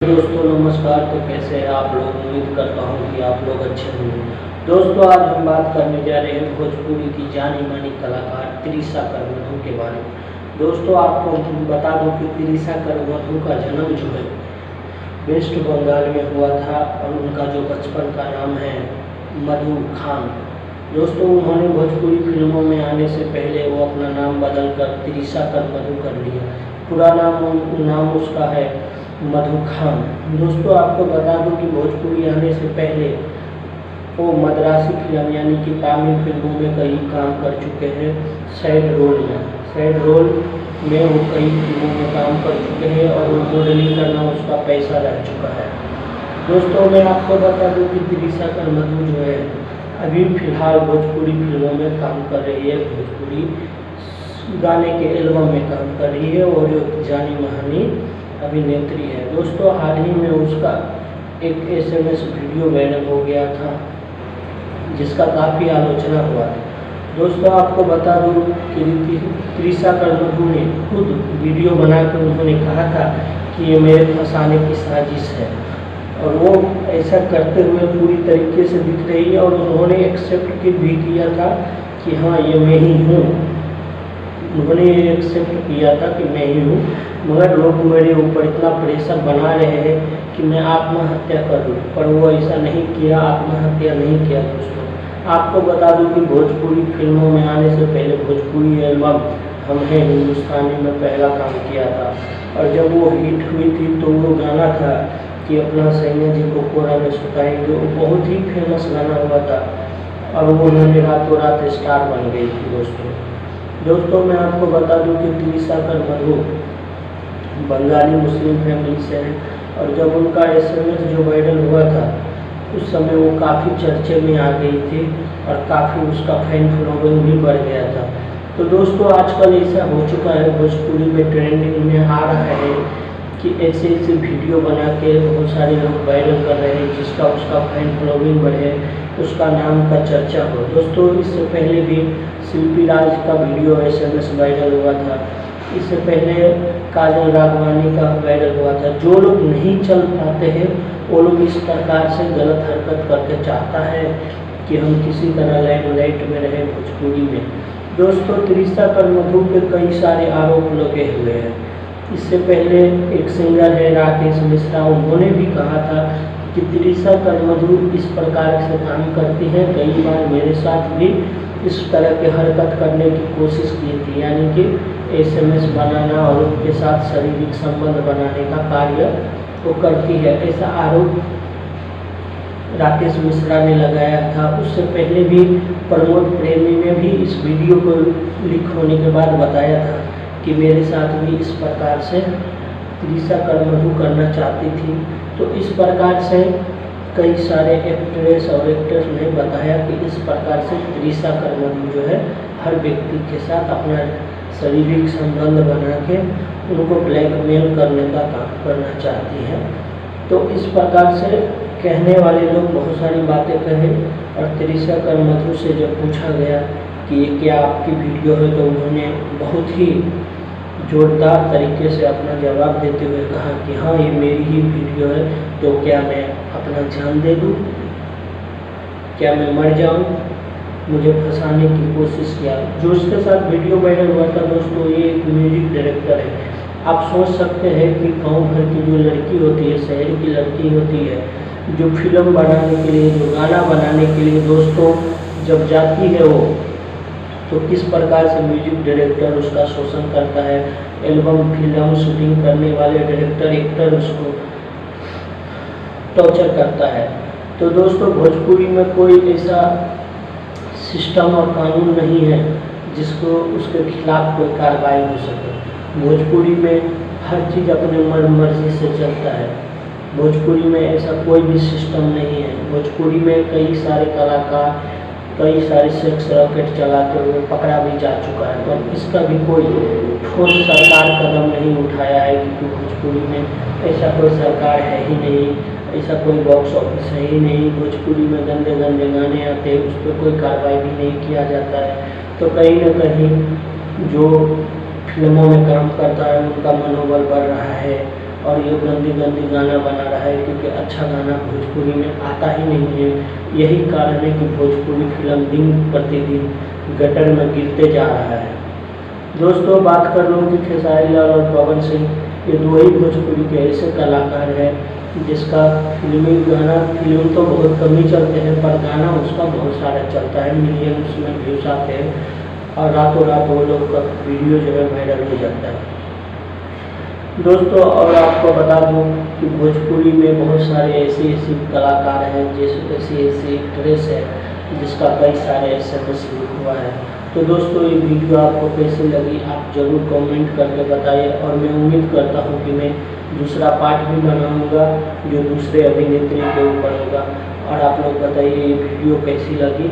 दोस्तों नमस्कार। तो कैसे हैं आप लोग? उम्मीद करता हूँ कि आप लोग अच्छे होंगे। दोस्तों आज हम बात करने जा रहे हैं भोजपुरी की जानी मानी कलाकार तिरिशा करवधू के बारे में। दोस्तों आपको बता दूं कि तिरिशा करवधू का जन्म जो है वेस्ट बंगाल में हुआ था और उनका जो बचपन का नाम है मधु खान। दोस्तों उन्होंने भोजपुरी फिल्मों में आने से पहले वो अपना नाम बदल कर तिरिशा करवधू कर लिया। पूरा नाम उसका है मधु खान। दोस्तों आपको बता दूं कि भोजपुरी आने से पहले वो मद्रासी फिल्म यानी कि तमिल फिल्मों में कई काम कर चुके हैं। सैड रोल में वो कई फिल्मों में काम कर चुके हैं और मॉडलिंग करना उसका पैसा रह चुका है। दोस्तों मैं आपको बता दूं कि तिरिशा करवधू जो है अभी फिलहाल भोजपुरी फिल्मों में काम कर रही है, भोजपुरी गाने के एल्बम में काम कर रही है और जो जानी मानी अभिनेत्री है। दोस्तों हाल ही में उसका एक SMS वीडियो वायरल हो गया था जिसका काफ़ी आलोचना हुआ था। दोस्तों आपको बता दूं कि तिरिशा करवधू ने खुद वीडियो बनाकर उन्होंने कहा था कि ये मेरे फंसाने की साजिश है और वो ऐसा करते हुए पूरी तरीके से दिख रही है और उन्होंने एक्सेप्ट भी किया था कि हाँ ये मैं ही हूँ। उन्होंने ये एक्सेप्ट किया था कि मैं ही हूँ, मगर लोग मेरे ऊपर इतना प्रेशर बना रहे हैं कि मैं आत्महत्या कर दूँ, पर वो ऐसा नहीं किया, आत्महत्या नहीं किया। दोस्तों आपको बता दूं कि भोजपुरी फिल्मों में आने से पहले भोजपुरी एल्बम हम हैं हिंदुस्तानी में पहला काम किया था और जब वो हिट हुई थी तो वो गाना था कि अपना सैया जी को कोरा में सुताएंगे, वो बहुत ही फेमस गाना हुआ था और वो उन्होंने रातों रात स्टार बन गई थी। दोस्तों मैं आपको बता दूं कि तिरिशा करवधू बंगाली मुस्लिम फैमिली से है और जब उनका SMS जो वायरल हुआ था उस समय वो काफ़ी चर्चे में आ गई थी और काफ़ी उसका फैन फॉलोइंग भी बढ़ गया था। तो दोस्तों आजकल ऐसा हो चुका है, भोजपुरी में ट्रेंडिंग में आ रहा है कि ऐसे वीडियो बना के बहुत सारे लोग वायरल कर रहे हैं जिसका उसका फैन फॉलोइंग बढ़े, उसका नाम का चर्चा हो। दोस्तों इससे पहले भी शिल्पी राज का वीडियो SMS वायरल हुआ था, इससे पहले काजल राघवानी का वायरल हुआ था। जो लोग नहीं चल पाते हैं वो लोग इस प्रकार से गलत हरकत करके चाहता है कि हम किसी तरह लाइमलाइट में रहें भोजपुरी में। दोस्तों तिरिशा करवधू पे कई सारे आरोप लगे हुए हैं। इससे पहले एक सिंगर है राकेश मिश्रा, उन्होंने भी कहा था कि तिरिशा करवधू इस प्रकार से काम करती है, कई बार मेरे साथ भी इस तरह की हरकत करने की कोशिश की थी, यानी कि SMS बनाना और उनके साथ शारीरिक संबंध बनाने का कार्य वो करती है, ऐसा आरोप राकेश मिश्रा ने लगाया था। उससे पहले भी प्रमोद प्रेमी ने भी इस वीडियो को लीक होने के बाद बताया था कि मेरे साथ भी इस प्रकार से तिरिशा करवधू करना चाहती थी। तो इस प्रकार से कई सारे एक्ट्रेस और एक्टर्स ने बताया कि इस प्रकार से तिरिशा करवधू जो है हर व्यक्ति के साथ अपना शारीरिक संबंध बना के उनको ब्लैकमेल करने का काम करना चाहती है। तो इस प्रकार से कहने वाले लोग बहुत सारी बातें कहे और तिरिशा करवधू से जब पूछा गया कि ये क्या आपकी वीडियो है तो उन्होंने बहुत ही जोरदार तरीके से अपना जवाब देते हुए कहा कि हाँ ये मेरी ही वीडियो है, तो क्या मैं अपना जान दे दूँ, क्या मैं मर जाऊँ, मुझे फंसाने की कोशिश किया। जो उसके साथ वीडियो वायरल हुआ था दोस्तों ये एक म्यूजिक डायरेक्टर है। आप सोच सकते हैं कि गाँव भर की जो लड़की होती है, शहर की लड़की होती है, जो फिल्म बनाने के लिए, जो गाना बनाने के लिए दोस्तों जब जाती है वो, तो किस प्रकार से म्यूजिक डायरेक्टर उसका शोषण करता है, एल्बम फिल्म शूटिंग करने वाले डायरेक्टर एक्टर उसको टॉर्चर करता है। तो दोस्तों भोजपुरी में कोई ऐसा सिस्टम और कानून नहीं है जिसको उसके खिलाफ कोई कार्रवाई हो सके। भोजपुरी में हर चीज़ अपने मर्जी से चलता है। भोजपुरी में ऐसा कोई भी सिस्टम नहीं है। भोजपुरी में कई सारे कलाकार कई सारे सेक्स रॉकेट चलाते हुए पकड़ा भी जा चुका है, पर इसका भी कोई ठोस सरकार कदम नहीं उठाया है क्योंकि भोजपुरी में ऐसा कोई सरकार है ही नहीं, ऐसा कोई बॉक्स ऑफिस है ही नहीं। भोजपुरी में गंदे गंदे गाने आते हैं, उस पर कोई कार्रवाई भी नहीं किया जाता है। तो कहीं ना कहीं जो फिल्मों में काम करता है उनका मनोबल बढ़ रहा है और ये गंदी गंदी गाना बना रहा है, क्योंकि अच्छा गाना भोजपुरी में आता ही नहीं है। यही कारण है कि भोजपुरी फिल्म दिन प्रतिदिन गटर में गिरते जा रहा है। दोस्तों बात कर लूँ कि खेसारी लाल और पवन सिंह, ये दो ही भोजपुरी के ऐसे कलाकार हैं जिसका फिल्म तो बहुत कम ही चलते हैं, पर गाना उसका बहुत सारा चलता है, मिलियंस में व्यूज आते हैं और रातों रात वो लोग का वीडियो जो है वायरल हो जाता है। दोस्तों और आपको बता दूं कि भोजपुरी में बहुत सारे ऐसे कलाकार हैं, ऐसी एक्ट्रेस है जिसका कई सारे SMS हुआ है। तो दोस्तों ये वीडियो आपको कैसी लगी आप ज़रूर कमेंट करके बताइए, और मैं उम्मीद करता हूँ कि मैं दूसरा पार्ट भी बनाऊँगा जो दूसरे अभिनेत्री के ऊपर होगा। और आप लोग बताइए ये वीडियो कैसी लगी।